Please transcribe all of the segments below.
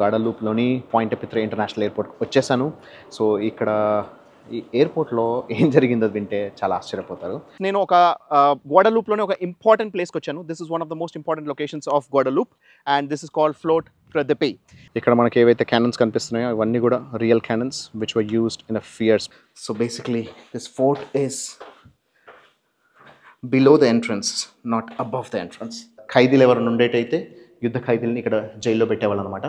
గాడలూప్లోని point ఎపిత్రే international ఎయిర్పోర్ట్కి వచ్చేసాను. So ఇక్కడ ఈ ఎయిర్పోర్ట్లో ఏం జరిగిందో వింటే చాలా ఆశ్చర్యపోతారు. నేను ఒక గ్వాడలూప్లోనే ఒక ఇంపార్టెంట్ ప్లేస్కి వచ్చాను. This is one of the most important locations of Guadeloupe and this is called fort ప్రదపే. ఇక్కడ మనకి ఏవైతే క్యానన్స్ కనిపిస్తున్నాయో అవన్నీ కూడా real cannons which were used in a fierce. So basically this fort is below the entrance, not above the entrance. ఖైదీలు ఎవరైనా ఉండేటైతే యుద్ధ ఖైదీలని ఇక్కడ జైల్లో పెట్టేవాళ్ళు అనమాట.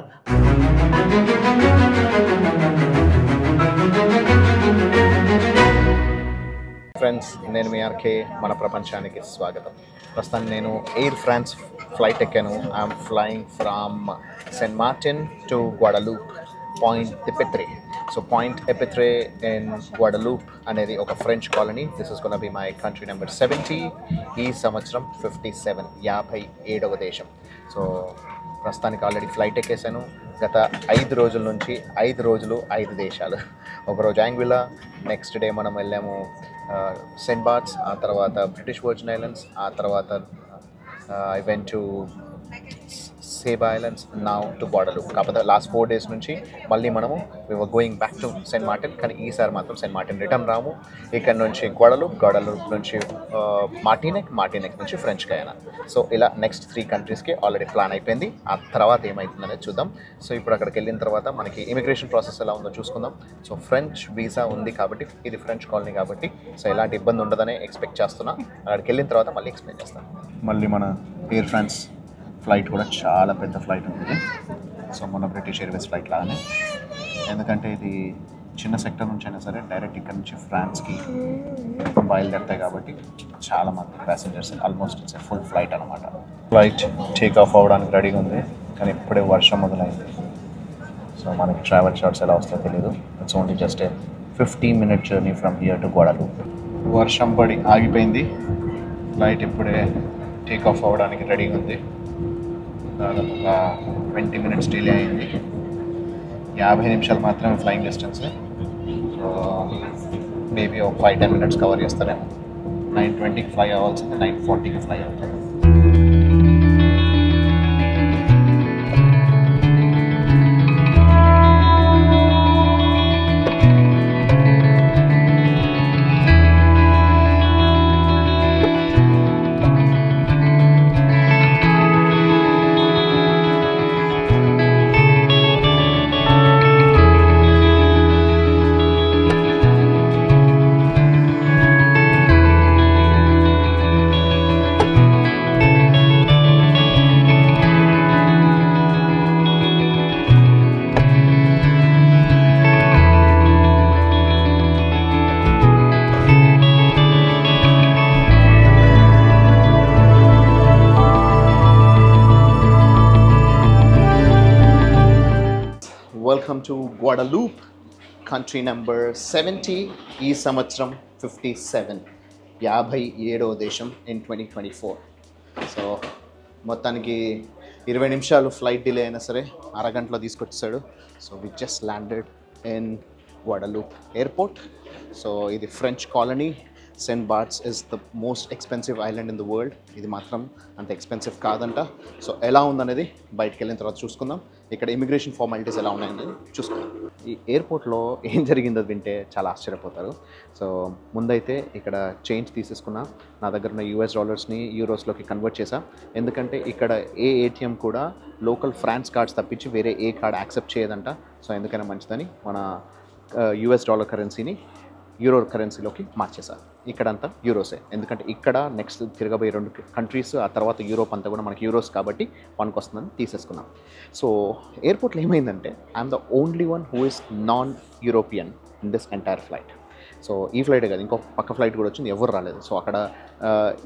ఫ్రెండ్స్, నేను మీ ఆర్కే, మన ప్రపంచానికి స్వాగతం. ప్రస్తుతం నేను ఎయిర్ ఫ్రాన్స్ ఫ్లైట్ ఎక్కాను. I'm flying from Saint Martin to Guadeloupe Pointe à Pitre. So Pointe à Pitre in Guadeloupe అనేది ఒక French colony. This is gonna be my country number 70. ఈ సంవత్సరం 57, 57వ దేశం. సో ప్రస్తుతానికి ఆల్రెడీ ఫ్లైట్ ఎక్కేసాను. గత 5 రోజుల నుంచి 5 రోజులు 5 దేశాలు. ఒకరోజు యాంగ్విలా, నెక్స్ట్ డే మనం వెళ్ళాము సెయింట్ బార్ట్స్, ఆ తర్వాత బ్రిటిష్ వర్జిన్ ఐలాండ్స్, ఆ తర్వాత I went to Saba Islands, now to Guadeloupe. కాకపోతే లాస్ట్ 4 days నుంచి మళ్ళీ మనము we were going back to Saint Martin. కానీ ఈసారి మాత్రం సెయింట్ మార్టిన్ రిటర్న్ రాము. ఇక్కడ నుంచి గ్వాడలూప్, గ్వాడలూప్ నుంచి మార్టినెక్, మార్టినెక్ నుంచి ఫ్రెంచ్ గయానా. సో ఇలా నెక్స్ట్ 3 countries ఆల్రెడీ ప్లాన్ అయిపోయింది. ఆ తర్వాత ఏమవుతుందనేది చూద్దాం. సో ఇప్పుడు అక్కడికి వెళ్ళిన తర్వాత మనకి ఇమిగ్రేషన్ ప్రాసెస్ ఎలా ఉందో చూసుకుందాం. సో ఫ్రెంచ్ వీసా ఉంది కాబట్టి, ఇది ఫ్రెంచ్ కాలనీ కాబట్టి సో ఎలాంటి ఇబ్బంది ఉండదనే ఎక్స్పెక్ట్ చేస్తున్నా. అక్కడికి వెళ్ళిన తర్వాత మళ్ళీ ఎక్స్ప్లెయిన్ చేస్తాను. మళ్ళీ మన ఎయిర్ ఫ్రాన్స్ ఫ్లైట్ కూడా చాలా పెద్ద ఫ్లైట్ ఉంటుంది. సో మొన్న బ్రిటిష్ ఎయిర్వేస్ ఫ్లైట్ లాగానే, ఎందుకంటే ఇది చిన్న సెక్టర్ నుంచి అయినా సరే డైరెక్ట్ ఇక్కడ నుంచి ఫ్రాన్స్కి బయలుదేరుతాయి కాబట్టి చాలా మంది passengers, almost it's full flight అనమాట. ఫ్లైట్ టేక్ ఆఫ్ అవ్వడానికి రెడీగా ఉంది, కానీ ఇప్పుడే వర్షం మొదలైంది. సో మనకి ట్రావెల్ షార్ట్స్ ఎలా వస్తాయో తెలియదు. It's only just a 15-minute journey from here to Guadeloupe. వర్షం పడి ఆగిపోయింది. ఫ్లైట్ ఇప్పుడే టేక్ ఆఫ్ అవ్వడానికి రెడీగా ఉంది. దాదాపుగా 20 minutes డిలే అయింది. 50 నిమిషాలు మాత్రమే ఫ్లయింగ్ డిస్టెన్స్. సో మేబీ ఒక 5-10 minutes కవర్ చేస్తారేమో. 9:20కి ఫ్లై అవ్వాల్సింది 9:40కి ఫ్లై అవుతుంది. Welcome to Guadeloupe, country number 70. ఈ సంవత్సరం 57, 57వ దేశం ఇన్ 2024. సో మొత్తానికి 20 నిమిషాలు ఫ్లైట్ డిలే అయినా సరే అరగంటలో తీసుకొచ్చాడు. So we just landed in Guadeloupe airport. So ఇది French colony. Saint Barts is the most expensive island in the world. ఇది మాత్రం అంత ఎక్స్పెన్సివ్ కాదంట. సో ఎలా ఉందనేది బయటకు వెళ్ళిన తర్వాత చూసుకుందాం. ఇక్కడ ఇమిగ్రేషన్ ఫార్మాలిటీస్ ఎలా ఉన్నాయనేది చూసుకుందాం. ఈ ఎయిర్పోర్ట్లో ఏం జరిగిందో వింటే చాలా ఆశ్చర్యపోతారు. సో ముందైతే ఇక్కడ చేంజ్ తీసేసుకున్నా. నా దగ్గర ఉన్న US$ని యూరోస్లోకి కన్వర్ట్ చేశా. ఎందుకంటే ఇక్కడ ఏ ATM కూడా లోకల్ ఫ్రాన్స్ కార్డ్స్ తప్పించి వేరే ఏ కార్డ్ యాక్సెప్ట్ చేయదంట. సో ఎందుకైనా మంచిదని మన $, కరెన్సీని యూరో కరెన్సీలోకి మార్చేశారు. ఇక్కడంతా యూరోసే, ఎందుకంటే ఇక్కడ నెక్స్ట్ తిరగబోయే 2 countries, ఆ తర్వాత యూరోప్ అంతా కూడా మనకి యూరోస్ కాబట్టి పనికి వస్తుందని తీసేసుకున్నాం. సో ఎయిర్పోర్ట్లో ఏమైందంటే I'm the only one who is non European in this entire flight. So ఈ ఫ్లైటే కాదు, ఇంకో పక్క ఫ్లైట్ కూడా వచ్చింది, ఎవరు రాలేదు. సో అక్కడ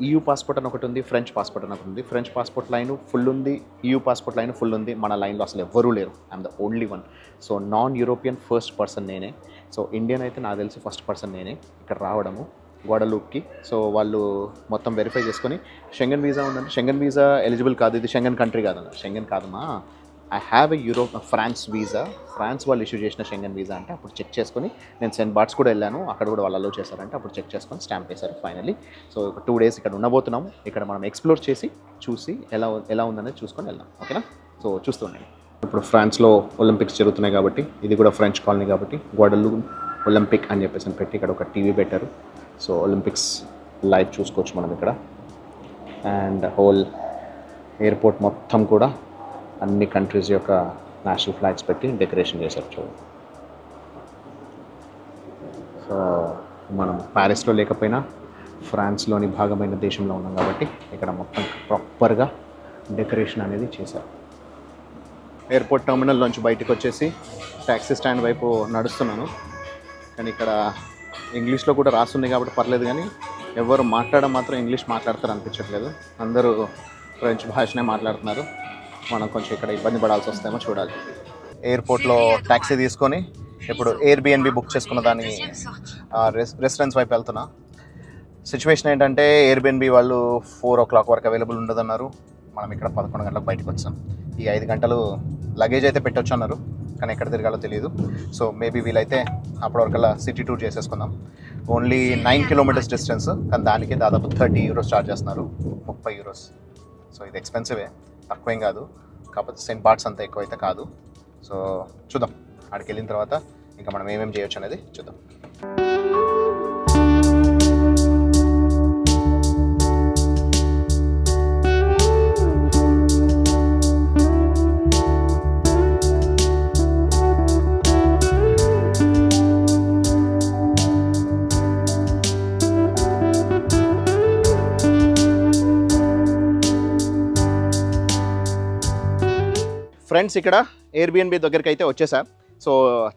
EU పాస్పోర్ట్ అని ఒకటి ఉంది, ఫ్రెంచ్ పాస్పోర్ట్ అని ఒకటి ఉంది. ఫ్రెంచ్ పాస్పోర్ట్ లైన్ ఫుల్ ఉంది, EU పాస్పోర్ట్ లైన్ ఫుల్ ఉంది. మన లైన్లో అసలు ఎవరూ లేరు. I'm the only one. So non European first person నేనే. సో ఇండియన్ అయితే నాకు తెలిసి ఫస్ట్ పర్సన్ నేనే ఇక్కడ రావడము గ్వాడలూప్కి. సో వాళ్ళు మొత్తం వెరిఫై చేసుకొని షెంగన్ వీసా ఉందంటే షెంగన్ వీసా ఎలిజిబుల్ కాదు, ఇది షెంగన్ కంట్రీ కాదన్న. షెంగన్ కాదమ్మా, I have a France visa, France వాళ్ళు ఇష్యూ చేసిన షెంగన్ వీసా అంటే అప్పుడు చెక్ చేసుకొని, నేను సెయింట్ బార్ట్స్ కూడా వెళ్ళాను, అక్కడ కూడా వాళ్ళు అలో చేశారంటే అప్పుడు చెక్ చేసుకొని స్టాంప్ వేశారు ఫైనల్లీ. సో ఒక 2 days ఇక్కడ ఉండబోతున్నాము. ఇక్కడ మనం ఎక్స్ప్లోర్ చేసి చూసి ఎలా ఉందనేది చూసుకొని వెళ్దాం. ఓకేనా? సో చూస్తుండండి. ఇప్పుడు ఫ్రాన్స్లో ఒలింపిక్స్ జరుగుతున్నాయి కాబట్టి ఇది కూడా ఫ్రెంచ్ కాలనీ కాబట్టి గ్వాడలూప్ ఒలింపిక్ అని చెప్పేసి పెట్టి ఇక్కడ ఒక టీవీ పెట్టారు. సో ఒలింపిక్స్ లైవ్ చూసుకోవచ్చు మనం ఇక్కడ. అండ్ హోల్ ఎయిర్పోర్ట్ మొత్తం కూడా అన్ని కంట్రీస్ యొక్క నేషనల్ ఫ్లాగ్స్ పెట్టి డెకరేషన్ చేశారు చూడండి. సో మనం ప్యారిస్లో లేకపోయినా ఫ్రాన్స్లోని భాగమైన దేశంలో ఉన్నాం కాబట్టి ఇక్కడ మొత్తం ప్రాపర్గా డెకరేషన్ అనేది చేశారు. ఎయిర్పోర్ట్ టర్మినల్ నుంచి బయటకు వచ్చేసి ట్యాక్సీ స్టాండ్ వైపు నడుస్తున్నాను. కానీ ఇక్కడ ఇంగ్లీష్లో కూడా రాస్తుంది కాబట్టి పర్లేదు, కానీ ఎవరు మాట్లాడడం మాత్రం ఇంగ్లీష్ మాట్లాడతారు అనిపించట్లేదు. అందరూ ఫ్రెంచ్ భాషనే మాట్లాడుతున్నారు. మనం కొంచెం ఇక్కడ ఇబ్బంది పడాల్సి వస్తేమో చూడాలి. ఎయిర్పోర్ట్లో ట్యాక్సీ తీసుకొని ఇప్పుడు ఎయిర్బిఎన్బి బుక్ చేసుకున్న దాన్ని రెసిడెన్స్ వైపు వెళ్తున్నా. సిచ్యువేషన్ ఏంటంటే ఎయిర్బిఎన్బి వాళ్ళు 4 o'clock వరకు అవైలబుల్ ఉండదన్నారు. మనం ఇక్కడ 11 గంటలకు బయటకు వచ్చాం. ఈ 5 గంటలు లగేజ్ అయితే పెట్టొచ్చు అన్నారు, కానీ ఎక్కడ తిరగాలో తెలియదు. సో మేబీ వీలైతే అప్పటివరకల్లా సిటీ టూర్ చేసేసుకుందాం. ఓన్లీ 9 kilometers డిస్టెన్స్, కానీ దానికి దాదాపు 30 euros ఛార్జ్ చేస్తున్నారు, 30 euros. సో ఇది ఎక్స్పెన్సివే, తక్కువేం కాదు. కాకపోతే సెయింట్ బార్ట్స్ అంత ఎక్కువ అయితే కాదు. సో చూద్దాం, అక్కడికి వెళ్ళిన తర్వాత ఇంకా మనం ఏమేమి చేయొచ్చు అనేది చూద్దాం. ఫ్రెండ్స్, ఇక్కడ ఎయిర్బిఎన్బి దగ్గరికి అయితే వచ్చేసా. సో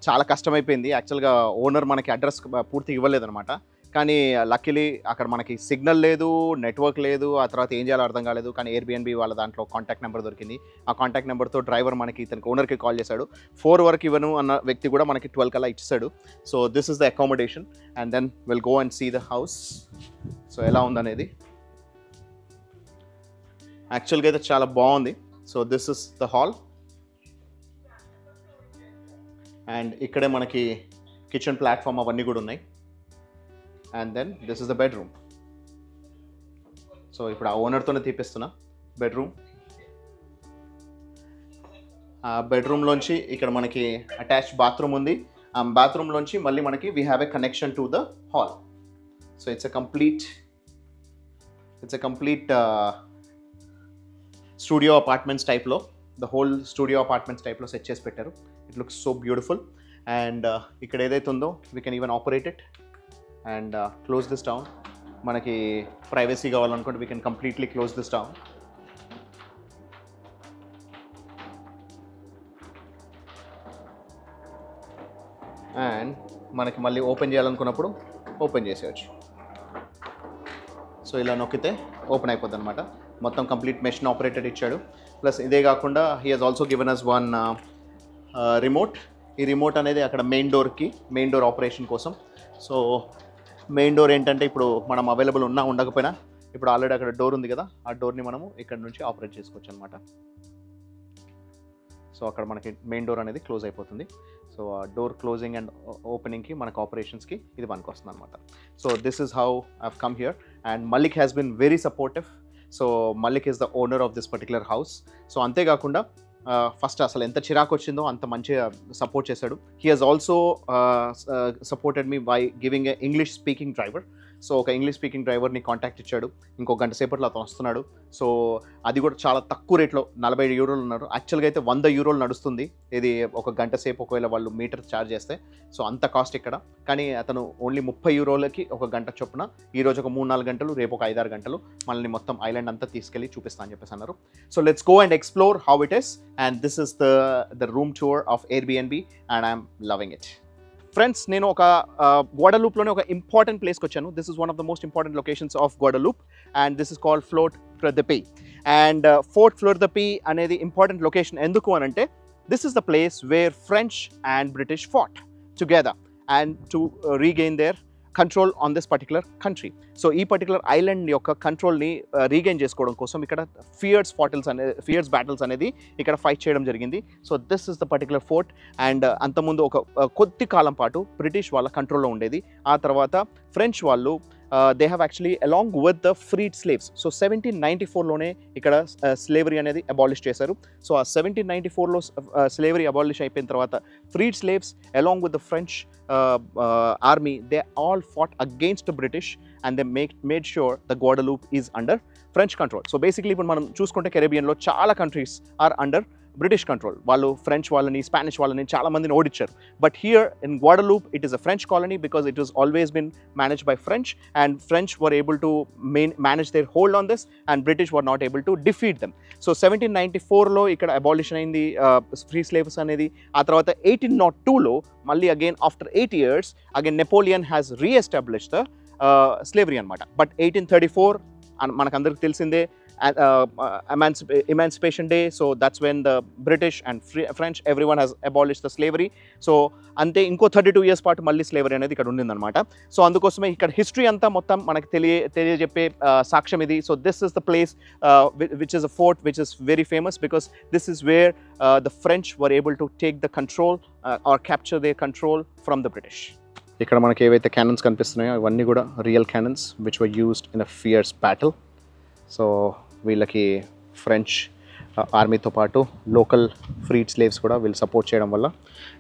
చాలా కష్టమైపోయింది. యాక్చువల్గా ఓనర్ మనకి అడ్రస్ పూర్తిగా ఇవ్వలేదన్నమాట. కానీ లక్కీలీ అక్కడ మనకి సిగ్నల్ లేదు, నెట్వర్క్ లేదు. ఆ తర్వాత ఏం చేయాలో అర్థం కాలేదు. కానీ ఎయిర్బిఎన్బి వాళ్ళ దాంట్లో కాంటాక్ట్ నెంబర్ దొరికింది. ఆ కాంటాక్ట్ నెంబర్తో డ్రైవర్ మనకి ఇతనికి ఓనర్కి కాల్ చేశాడు. 4 వరకు ఇవ్వను అన్న వ్యక్తి కూడా మనకి 12 కల్లా ఇచ్చాడు. So this is the accommodation and then will go and see the house. So ఎలా ఉందనేది యాక్చువల్గా అయితే చాలా బాగుంది. So this is the hall. And ఇక్కడే మనకి కిచెన్ ప్లాట్ఫామ్ అవన్నీ కూడా ఉన్నాయి. And then this is the bedroom. So ఇప్పుడు ఆ ఓనర్తోనే తీపిస్తున్నా బెడ్రూమ్. ఆ బెడ్రూమ్లోంచి ఇక్కడ మనకి అటాచ్డ్ బాత్రూమ్ ఉంది. ఆ బాత్రూమ్లోంచి మళ్ళీ మనకి we have a connection to the hall. So it's a complete studio apartments టైప్లో, ద హోల్ స్టూడియో అపార్ట్మెంట్స్ టైప్లో సెట్ చేసి పెట్టారు. It looks so beautiful. And ఇక్కడ ఏదైతే ఉందో we can even operate it and close this down. మనకి privacy కావాలనుకుంటే we can completely close this down. And మనకి మళ్ళీ ఓపెన్ చేయాలనుకున్నప్పుడు ఓపెన్ చేసేయచ్చు. సో ఇలా నొక్కితే ఓపెన్ అయిపోద్ది అనమాట. మొత్తం కంప్లీట్ మెషిన్ ఆపరేటెడ్ ఇచ్చాడు. ప్లస్ ఇదే కాకుండా he has also given us one remote. ఈ రిమోట్ అనేది అక్కడ మెయిన్ డోర్ ఆపరేషన్ కోసం. సో మెయిన్ డోర్ ఏంటంటే ఇప్పుడు మనం అవైలబుల్ ఉన్నా ఉండకపోయినా ఇప్పుడు ఆల్రెడీ అక్కడ డోర్ ఉంది కదా, ఆ డోర్ని మనము ఇక్కడ నుంచి ఆపరేట్ చేసుకోవచ్చు అనమాట. సో అక్కడ మనకి మెయిన్ డోర్ అనేది క్లోజ్ అయిపోతుంది. సో ఆ డోర్ క్లోజింగ్ అండ్ ఓపెనింగ్కి మనకు ఆపరేషన్స్కి ఇది పనికి వస్తుంది అనమాట. So this is how I've come here. And Mallik has been very supportive. So Mallik is the owner of this particular house. So అంతేకాకుండా ఫస్ట్ అసలు ఎంత చిరాకు వచ్చిందో అంత మంచిగా సపోర్ట్ చేశాడు. He has also supported me by giving a English speaking driver. So ఒక English speaking డ్రైవర్ని కాంటాక్ట్ ఇచ్చాడు. ఇంకో గంట సేపట్లో అతను వస్తున్నాడు. సో అది కూడా చాలా తక్కువ రేట్లో 40 యూరోలు ఉన్నారు. యాక్చువల్గా అయితే 100 యూరోలు నడుస్తుంది ఇది ఒక గంట సేపు, ఒకవేళ వాళ్ళు మీటర్ ఛార్జ్ చేస్తే. సో అంత కాస్ట్ ఇక్కడ. కానీ అతను ఓన్లీ 30 యూరోలకి ఒక గంట చొప్పున ఈరోజు ఒక 3-4 గంటలు, రేపు ఒక 5-6 గంటలు మనల్ని మొత్తం ఐలాండ్ అంతా తీసుకెళ్ళి చూపిస్తా అని చెప్పేసి అన్నారు. So let's go and explore how it is. And this is the room tour of Airbnb and I'm loving it. Friends, నేను ఒక గ్వాడలూప్లోనే ఒక ఇంపార్టెంట్ ప్లేస్కి వచ్చాను. This is one of the most important locations of Guadeloupe and this is called fort ఫ్లeur de Pays. And fort ఫ్లeur de Pays అనేది important location ఎందుకు అని అంటే this is the place where French and British fat together and to regain there control on this particular country. So ఈ particular island యొక్క కంట్రోల్ని regain చేసుకోవడం కోసం ఇక్కడ ఫియర్స్ బ్యాటిల్స్ అనేది ఇక్కడ ఫైట్ చేయడం జరిగింది. So this is the particular fort. And అంతకుముందు ఒక కొద్ది కాలం పాటు బ్రిటిష్ వాళ్ళ కంట్రోల్లో ఉండేది. ఆ తర్వాత ఫ్రెంచ్ వాళ్ళు they have actually along with the freed slaves. So 1794లోనే ఇక్కడ స్లేవరీ అనేది అబాలిష్ చేశారు. సో ఆ 1794లో స్లేవరీ అబాలిష్ అయిపోయిన తర్వాత freed slaves along with the French army, they all fought against the British and they made sure the Guadeloupe is under French control. So basically ఇప్పుడు మనం చూసుకుంటే కెరేబియన్లో చాలా countries are under British control. వాళ్ళు French వాళ్ళని, Spanish వాళ్ళని చాలా మందిని ఓడించారు. But here in Guadeloupe it is a French colony because it was always been managed by French and French were able to manage their hold on this and British were not able to defeat them. So 1794లో ఇక్కడ abolition అయింది free slaves అనేది. ఆ తర్వాత 1802లో మళ్ళీ again after 8 years again Napoleon has re-establish the slavery అనమాట. But 1834 మనకందరికి తెలిసిందే Emancipation Day. So that's when the British and French, everyone has abolished the slavery. So ante inko 32 years పాటు మళ్ళీ slavery అనేది ఇక్కడ ఉండిందనమాట. సో అందుకోసమే ఇక్కడ హిస్టరీ అంతా మొత్తం మనకు తెలియజెప్పే సాక్ష్యం ఇది. So this is the place which is a fort which is very famous because this is where the French were able to take the control or capture their control from the British. ఇక్కడ మనకి ఏవైతే cannons కనిపిస్తున్నాయో ఇవన్నీ కూడా real cannons which were used in a fears battle. So వీళ్ళకి French ఆర్మీతో పాటు local ఫ్రీడ్ slaves కూడా వీళ్ళు support చేయడం వల్ల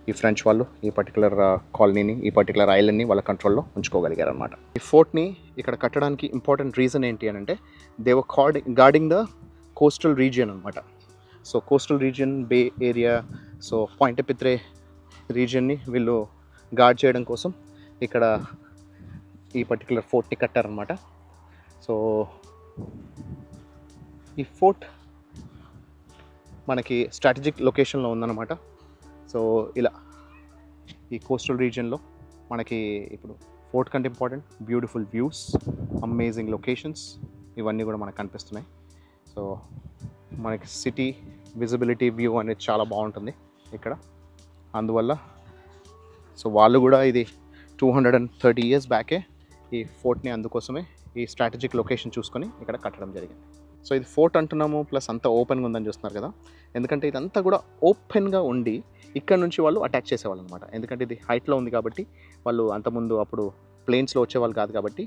ఈ ఫ్రెంచ్ వాళ్ళు ఈ పర్టికులర్ కాలనీని, ఈ పర్టికులర్ ఐలాండ్ని వాళ్ళ కంట్రోల్లో ఉంచుకోగలిగారు అనమాట. ఈ ఫోర్ట్ని ఇక్కడ కట్టడానికి ఇంపార్టెంట్ రీజన్ ఏంటి అని అంటే they were guarding the coastal region అనమాట. సో కోస్టల్ రీజియన్, బే ఏరియా, సో పాయింట్ పిత్రే రీజియన్ని వీళ్ళు గార్డ్ చేయడం కోసం ఇక్కడ ఈ పర్టికులర్ ఫోర్ట్ని కట్టారనమాట. సో ఈ ఫోర్ట్ మనకి స్ట్రాటజిక్ లొకేషన్లో ఉందన్నమాట. సో ఇలా ఈ కోస్టల్ రీజియన్లో మనకి ఇప్పుడు ఫోర్ట్ కంటే important beautiful views, amazing locations ఇవన్నీ కూడా మనకు కనిపిస్తున్నాయి. సో మనకి సిటీ విజిబిలిటీ వ్యూ అనేది చాలా బాగుంటుంది ఇక్కడ. అందువల్ల సో వాళ్ళు కూడా ఇది 230 years బ్యాకే ఈ ఫోర్ట్ని అందుకోసమే ఈ స్ట్రాటజిక్ లొకేషన్ చూసుకొని ఇక్కడ కట్టడం జరిగింది. సో ఇది ఫోర్ట్ అంటున్నాము, ప్లస్ అంతా ఓపెన్గా ఉందని చూస్తున్నారు కదా. ఎందుకంటే ఇదంతా కూడా ఓపెన్గా ఉండి ఇక్కడ నుంచి వాళ్ళు అటాక్ చేసేవాళ్ళు అనమాట. ఎందుకంటే ఇది హైట్లో ఉంది కాబట్టి వాళ్ళు అంతకుముందు అప్పుడు ప్లేన్స్లో వచ్చేవాళ్ళు కాదు కాబట్టి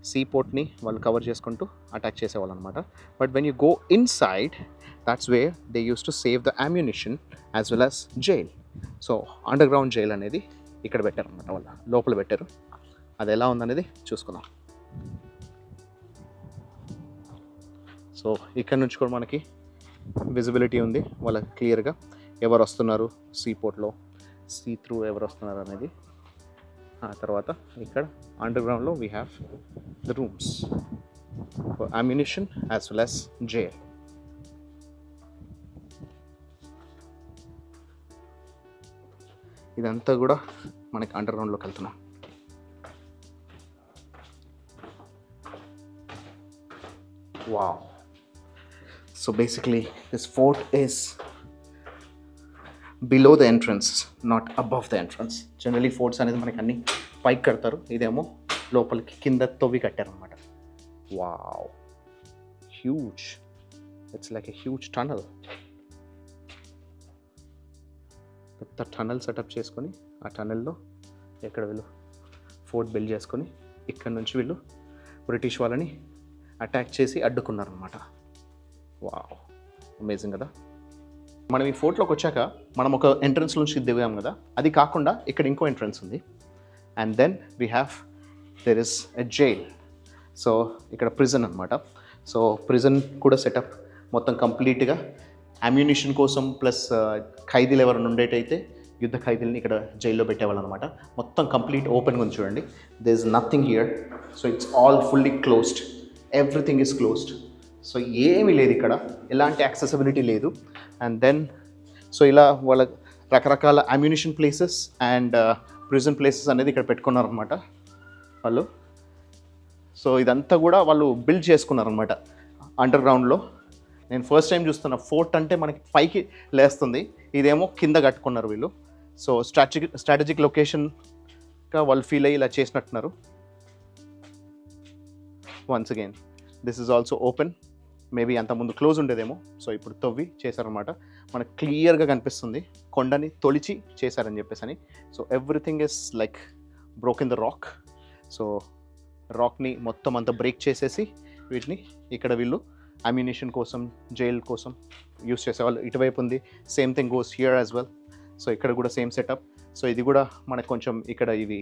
సీ పోర్ట్ని వాళ్ళు కవర్ చేసుకుంటూ అటాక్ చేసేవాళ్ళు అనమాట. But when you go inside that's where they use to save the ammunition as well as jail. So under ground jail అనేది ఇక్కడ పెట్టారు అనమాట, వాళ్ళ లోపల పెట్టారు. అది ఎలా ఉందనేది చూసుకుందాం. సో ఇక్కడ నుంచి కూడా మనకి విజిబిలిటీ ఉంది వాళ్ళకి క్లియర్గా ఎవరు వస్తున్నారు సీ పోర్ట్లో, సీ త్రూ ఎవరు వస్తున్నారు అనేది. ఆ తర్వాత ఇక్కడ అండర్ గ్రౌండ్లో we have the rooms for ammunition as well as jail. ఇదంతా కూడా మనకి అండర్ గ్రౌండ్లోకి వెళ్తున్నాం. Wow. So basically this fort is below the entrance, not above the entrance. Generally forts అనేది మనకి అన్ని పైకి కడతారు, ఇదేమో లోపలికి కింద తవ్వి కట్టారనమాట. Wow, huge. It's like a huge tunnel. పెద్ద టనల్ సెటప్ చేసుకొని ఆ టనల్లో ఎక్కడ వీళ్ళు ఫోర్ట్ బిల్డ్ చేసుకొని ఇక్కడ నుంచి వీళ్ళు బ్రిటిష్ వాళ్ళని అటాక్ చేసి అడ్డుకున్నారనమాట. వావ్, అమేజింగ్ కదా. మనం ఈ ఫోర్ట్లోకి వచ్చాక మనం ఒక ఎంట్రన్స్ నుంచి దిగాం కదా, అది కాకుండా ఇక్కడ ఇంకో ఎంట్రన్స్ ఉంది. And then we have there is a jail. So ఇక్కడ ప్రిజన్ అనమాట. సో ప్రిజన్ కూడా సెటప్ మొత్తం కంప్లీట్గా అమ్యునిషన్ కోసం ప్లస్ ఖైదీలు ఎవరైనా ఉండేటైతే యుద్ధ ఖైదీలని ఇక్కడ జైల్లో పెట్టేవాళ్ళు అనమాట. మొత్తం కంప్లీట్ ఓపెన్గా ఉంది చూడండి. There is nothing here. So it's all fully closed, everything is closed. So ఏమీ లేదు ఇక్కడ, ఎలాంటి యాక్సెసిబిలిటీ లేదు. అండ్ దెన్ సో ఇలా వాళ్ళ రకరకాల ammunition places and prison places అనేది ఇక్కడ పెట్టుకున్నారనమాట వాళ్ళు. సో ఇదంతా కూడా వాళ్ళు బిల్డ్ చేసుకున్నారనమాట అండర్ గ్రౌండ్లో. నేను ఫస్ట్ టైం చూస్తున్నా ఫోర్ట్ అంటే మనకి పైకి లేస్తుంది, ఇదేమో కింద కట్టుకున్నారు వీళ్ళు. సో స్ట్రాటజిక్ లొకేషన్గా వాళ్ళు ఫీల్ అయ్యి ఇలా చేసినట్టున్నారు. Once again this is also open. Maybe అంతకుముందు క్లోజ్ ఉండేదేమో, సో ఇప్పుడు తవ్వి చేశారనమాట. మనకు క్లియర్గా కనిపిస్తుంది కొండని తొలిచి చేశారని చెప్పేసి అని. So everything is like broken the rock. So రాక్ని మొత్తం అంతా బ్రేక్ చేసేసి వీటిని ఇక్కడ వీళ్ళు అమ్యునిషన్ కోసం జైల్ కోసం యూస్ చేసేవాళ్ళు. ఇటువైపు ఉంది, same thing goes here as well. So ఇక్కడ కూడా సేమ్ సెటప్. సో ఇది కూడా మనకు కొంచెం ఇక్కడ ఇవి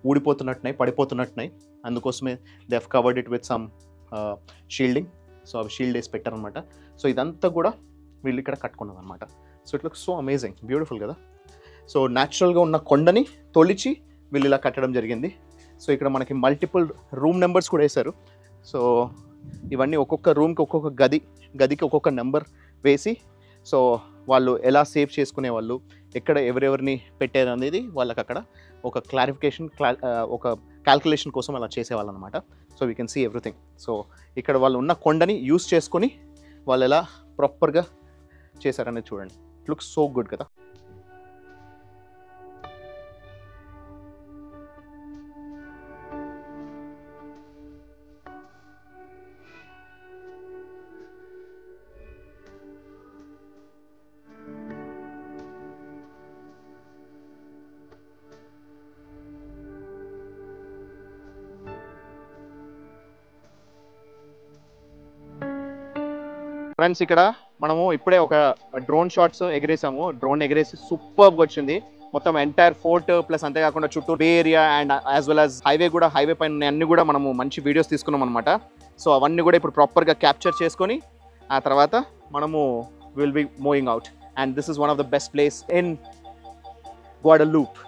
ఊడిపోతున్నట్టున్నాయి, పడిపోతున్నట్టున్నాయి, అందుకోసమే they have covered it with some shielding. So అవి షీల్డ్ వేసి పెట్టారనమాట. సో ఇదంతా కూడా వీళ్ళు ఇక్కడ కట్టుకున్నాం అనమాట. So it looks so amazing, beautiful కదా. సో న్యాచురల్గా ఉన్న కొండని తొలిచి వీళ్ళు ఇలా కట్టడం జరిగింది. సో ఇక్కడ మనకి మల్టిపుల్ రూమ్ నెంబర్స్ కూడా వేశారు. సో ఇవన్నీ ఒక్కొక్క రూమ్కి ఒక్కొక్క గదికి ఒక్కొక్క నెంబర్ వేసి, సో వాళ్ళు ఎలా సేవ్ చేసుకునే వాళ్ళు, ఎక్కడ ఎవరెవరిని పెట్టారు అనేది వాళ్ళకి అక్కడ ఒక క్లారిఫికేషన్, ఒక క్యాల్కులేషన్ కోసం అలా చేసేవాళ్ళు అనమాట. So we can see everything. So ఇక్కడ వాళ్ళు ఉన్న కొండని యూస్ చేసుకొని వాళ్ళు ఎలా ప్రాపర్గా చేశారనేది చూడండి. ఇట్ లుక్స్ సో గుడ్ కదా. ఫ్రెండ్స్ ఇక్కడ మనము ఇప్పుడే ఒక డ్రోన్ షాట్స్ ఎగిరేసాము. డ్రోన్ ఎగిరేసి సూపర్గా వచ్చింది. మొత్తం ఎంటైర్ ఫోర్ట్ ప్లస్ అంతేకాకుండా చుట్టూ bay area and as well as highway పైన అన్ని కూడా మనము మంచి వీడియోస్ తీసుకున్నాం అనమాట. సో అవన్నీ కూడా ఇప్పుడు ప్రాపర్గా క్యాప్చర్ చేసుకొని ఆ తర్వాత మనము will be moving out. And this is one of the best place in Guadeloupe.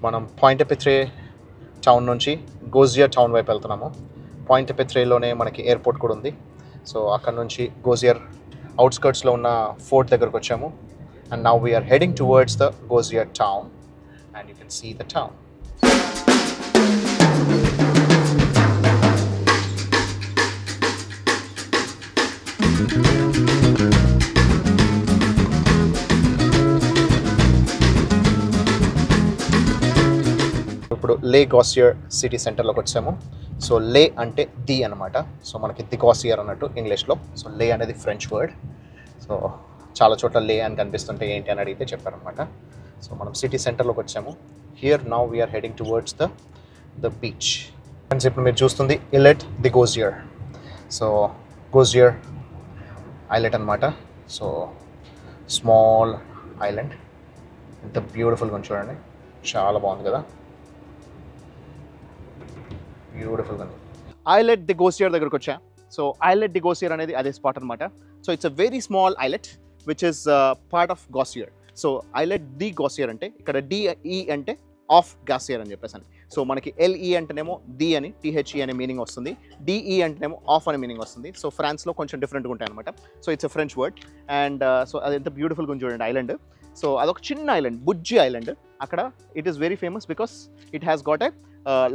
మనం పాయింట్ పెత్రే టౌన్ నుంచి గోజియర్ టౌన్ వైపు వెళ్తున్నాము. పాయింట్ పెత్రేలోనే మనకి ఎయిర్పోర్ట్ కూడా ఉంది. సో అక్కడ నుంచి గోజియర్ అవుట్స్కర్ట్స్లో ఉన్న ఫోర్ట్ దగ్గరకు వచ్చాము. And now we are heading towards the Gosier town and you can see the town. ఇప్పుడు లే గాసియర్ సిటీ సెంటర్లోకి వచ్చాము. సో లే అంటే ది అనమాట. సో మనకి ది గాసియర్ అన్నట్టు ఇంగ్లీష్లో. సో లే అనేది ఫ్రెంచ్ వర్డ్. సో చాలా చోట్ల లే అని కనిపిస్తుంటే ఏంటి అని అడిగితే చెప్పారనమాట. సో మనం సిటీ సెంటర్లోకి వచ్చాము. Here now we are heading towards the beach. Friends ఇప్పుడు మీరు చూస్తుంది islet the Gosier. So Gosier islet అనమాట. సో స్మాల్ ఐలాండ్, ఎంత బ్యూటిఫుల్గా ఉంది చూడండి, చాలా బాగుంది కదా, బ్యూటిఫుల్గా ఉంది. ఐలెట్ ది గోసియర్ దగ్గరకు వచ్చా. సో ఐలెట్ ది గోసియర్ అనేది అదే స్పాట్ అనమాట. So it's a very small islet which is part of Gosier. So islet the Gosier అంటే ఇక్కడ డిఈ అంటే ఆఫ్ గాసియర్ అని చెప్పేసి. సో మనకి ఎల్ఈ అంటేనేమో ది అని, టిహెచ్ఈ అనే మీనింగ్ వస్తుంది, డిఈ అంటేనేమో ఆఫ్ అనే మీనింగ్ వస్తుంది. సో ఫ్రాన్స్లో కొంచెం డిఫరెంట్గా ఉంటాయి అనమాట. So it's a French word. And so అది ఎంత బ్యూటిఫుల్గా ఉంది చూడండి ఐలాండ్. సో అదొక చిన్న ఐలాండ్, బుజ్జి ఐలాండ్. అక్కడ it is very famous because it has got a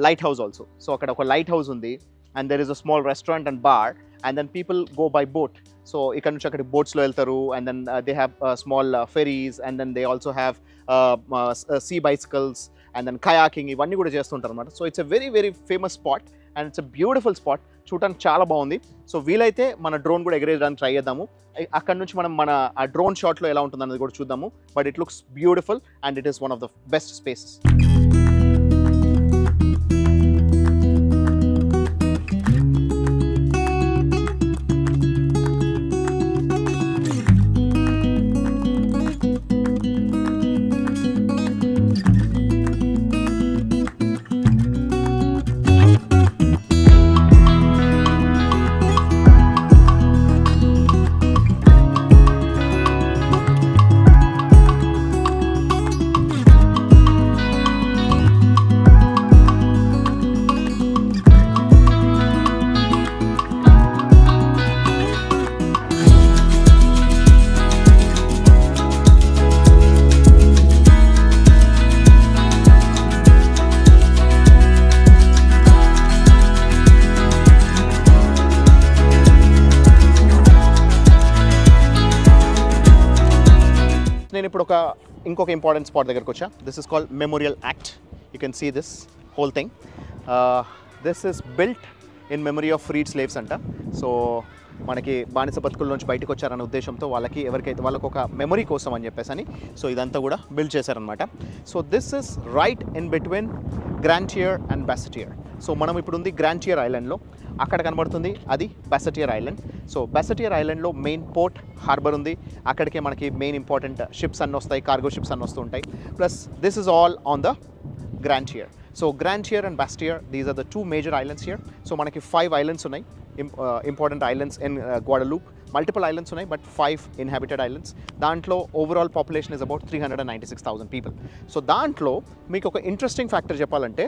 lighthouse also. So అక్కడ ఒక లైట్ హౌస్ ఉంది and there is a small restaurant and bar and then people go by boat. So ఇక్కడ నుంచి అక్కడికి బోట్స్లో వెళ్తారు and then they have small ferries and then they also have sea bicycles and then kayaking, ఇవన్నీ కూడా చేస్తుంటారు అనమాట. So it's a very very famous spot and it's a beautiful spot. చూడటానికి చాలా బాగుంది. సో వీలైతే మన డ్రోన్ కూడా ఎగరేయడానికి ట్రై చేద్దాము. అక్కడ నుంచి మనం మన ఆ డ్రోన్ షాట్లో ఎలా ఉంటుంది అనేది కూడా చూద్దాము. But it looks beautiful and it is one of the best spaces. నేను ఇప్పుడు ఇంకొక ఇంపార్టెంట్ స్పాట్ దగ్గరకు వచ్చా. This is called memorial act. You can see this whole thing. This is built in memory of freed slaves అంట. So మనకి బానిస బతుకుల నుంచి బయటకు వచ్చారనే ఉద్దేశంతో వాళ్ళకి ఒక మెమరీ కోసం అని చెప్పేసి సో ఇదంతా కూడా బిల్డ్ చేశారనమాట. So this is right in between Grande Terre and Basse Terre. So మనం ఇప్పుడు ఉంది గ్రాంటియర్ ఐలాండ్లో, అక్కడ కనబడుతుంది అది బాసెటియర్ ఐలాండ్. సో బాసెటియర్ ఐలాండ్లో మెయిన్ పోర్ట్ హార్బర్ ఉంది, అక్కడికే మనకి మెయిన్ ఇంపార్టెంట్ షిప్స్ అన్నీ వస్తాయి, కార్గో షిప్స్ అన్నీ వస్తూ ఉంటాయి. Plus this is all on the Grande Terre. So Grande Terre and Basse Terre, these are the 2 major islands here. So మనకి 5 ఐలాండ్స్ ఉన్నాయి, important islands in Guadeloupe. Multiple islands ఉన్నాయి బట్ 5 ఇన్హాబిటెడ్ ఐలాండ్స్. దాంట్లో overall population is about 396,000 people. So దాంట్లో మీకు ఒక interesting factor చెప్పాలంటే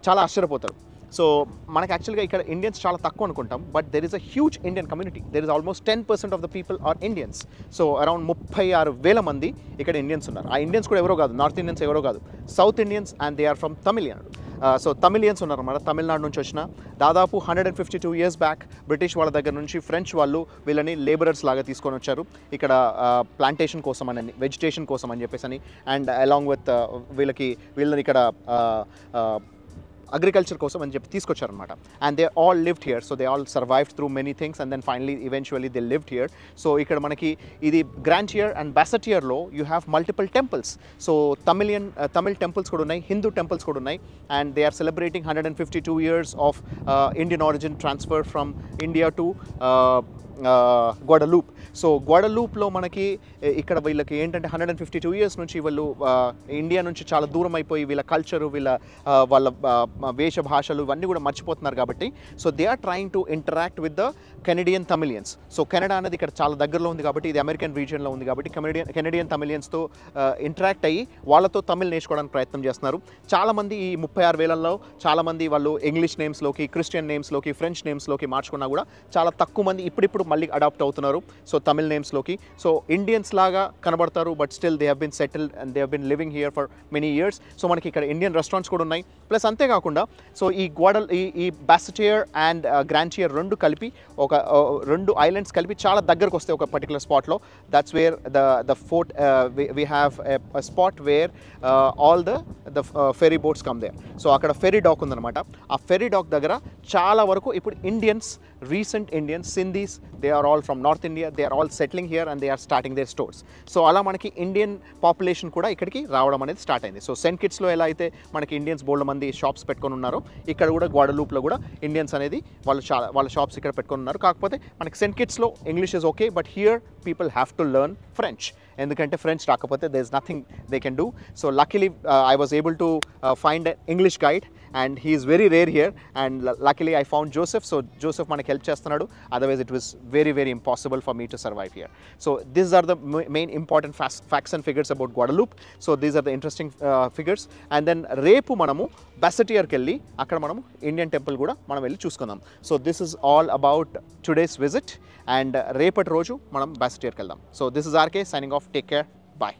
చాలా ఆశ్చర్యపోతారు. సో మనకి యాక్చువల్గా ఇక్కడ ఇండియన్స్ చాలా తక్కువ అనుకుంటాం, but there is a huge Indian community. There is almost 10% of the people are Indians. So around 36,000 మంది ఇక్కడ ఇండియన్స్ ఉన్నారు. ఆ ఇండియన్స్ కూడా ఎవరో కాదు, నార్త్ ఇండియన్స్ ఎవరో కాదు, south Indians, and they are from Tamil Nadu. So Tamilians ఉన్నారన్నమాట, తమిళనాడు నుంచి వచ్చిన. దాదాపు 152 years బ్యాక్ బ్రిటిష్ వాళ్ళ దగ్గర నుంచి ఫ్రెంచ్ వాళ్ళు వీళ్ళని లేబరర్స్ లాగా తీసుకొని వచ్చారు ఇక్కడ ప్లాంటేషన్ కోసం అని, వెజిటేషన్ కోసం అని చెప్పేసి. అండ్ అలాంగ్ విత్ వీళ్ళని ఇక్కడ అగ్రికల్చర్ కోసం అని చెప్పి తీసుకొచ్చారనమాట. And they all lived here. So they all survived through many things and then finally eventually they lived here. So ఇక్కడ మనకి ఇది గ్రాంటియర్ అండ్ బాసెటియర్లో you have multiple temples. So Tamil temples కూడా ఉన్నాయి, హిందూ టెంపుల్స్ కూడా ఉన్నాయి. And they are celebrating 152 years of Indian origin transfer from India to Guadeloupe. So గ్వాడలూప్లో మనకి ఇక్కడ వీళ్ళకి ఏంటంటే 152 years నుంచి వీళ్ళు ఇండియా నుంచి చాలా దూరం అయిపోయి వీళ్ళ కల్చరు, వాళ్ళ వేష భాషలు ఇవన్నీ కూడా మర్చిపోతున్నారు కాబట్టి so they are trying to interact with the Canadian Tamilians. So Canada అనేది ఇక్కడ చాలా దగ్గరలో ఉంది కాబట్టి, ఇది అమెరికన్ రీజియన్లో ఉంది కాబట్టి కెనడియన్ తమిళియన్స్తో ఇంటరాక్ట్ అయ్యి వాళ్ళతో తమిళ్ నేర్చుకోవడానికి ప్రయత్నం చేస్తున్నారు. చాలామంది ఈ 36,000లో చాలామంది వాళ్ళు ఇంగ్లీష్ నేమ్స్లోకి, క్రిస్టియన్ నేమ్స్లోకి, ఫ్రెంచ్ నేమ్స్లోకి మార్చుకున్నా కూడా చాలా తక్కువ మంది ఇప్పుడిప్పుడు మళ్ళీ అడాప్ట్ అవుతున్నారు సో తమిళ్ నేమ్స్లోకి. సో ఇండియన్స్ లాగా కనబడతారు but still they have been settled and they have been living here for many years. So మనకి ఇక్కడ ఇండియన్ రెస్టారెంట్స్ కూడా ఉన్నాయి. ప్లస్ అంతేకాకుండా సో ఈ బాసెటియర్ అండ్ గ్రాంటియర్ రెండు ఐలాండ్స్ కలిపి చాలా దగ్గరకు వస్తాయి ఒక పర్టికులర్ స్పాట్లో. That's where the fort we have a spot where all the ferry boats come there. So అక్కడ ఫెరీ డాక్ ఉందన్నమాట. ఆ ఫెరీ డాక్ దగ్గర చాలా వరకు ఇప్పుడు recent Indians, Sindhis, they are all from North India, they are all settling here and they are starting their stores. So అలా మనకి Indian population కూడా ఇక్కడికి రావడం అనేది స్టార్ట్ అయింది. సో సెయింట్ కిట్స్లో ఎలా అయితే మనకి ఇండియన్స్ బోల్డ్ మంది షాప్స్ పెట్టుకొని ఉన్నారో, ఇక్కడ కూడా గ్వాడలూప్లో కూడా ఇండియన్స్ అనేది వాళ్ళ షాప్స్ ఇక్కడ పెట్టుకొని ఉన్నారు. కాకపోతే మనకి సెయింట్ కిట్స్లో English is okay, but here people have to learn French. ఎందుకంటే ఫ్రెంచ్ రాకపోతే there is nothing they can do. So luckily I was able to find an English guide and he is very rare here, and luckily I found Joseph. So Joseph manaki help chestunadu, otherwise it was very very impossible for me to survive here. So these are the main important facts and figures about Guadeloupe. So these are the interesting figures. And then repu manamu Basseterre kelli akkada manamu Indian temple kuda manam velli chusukundam. So this is all about today's visit, and repati roju manam Basseterre ki veldam. So this is RK signing off. Take care. Bye.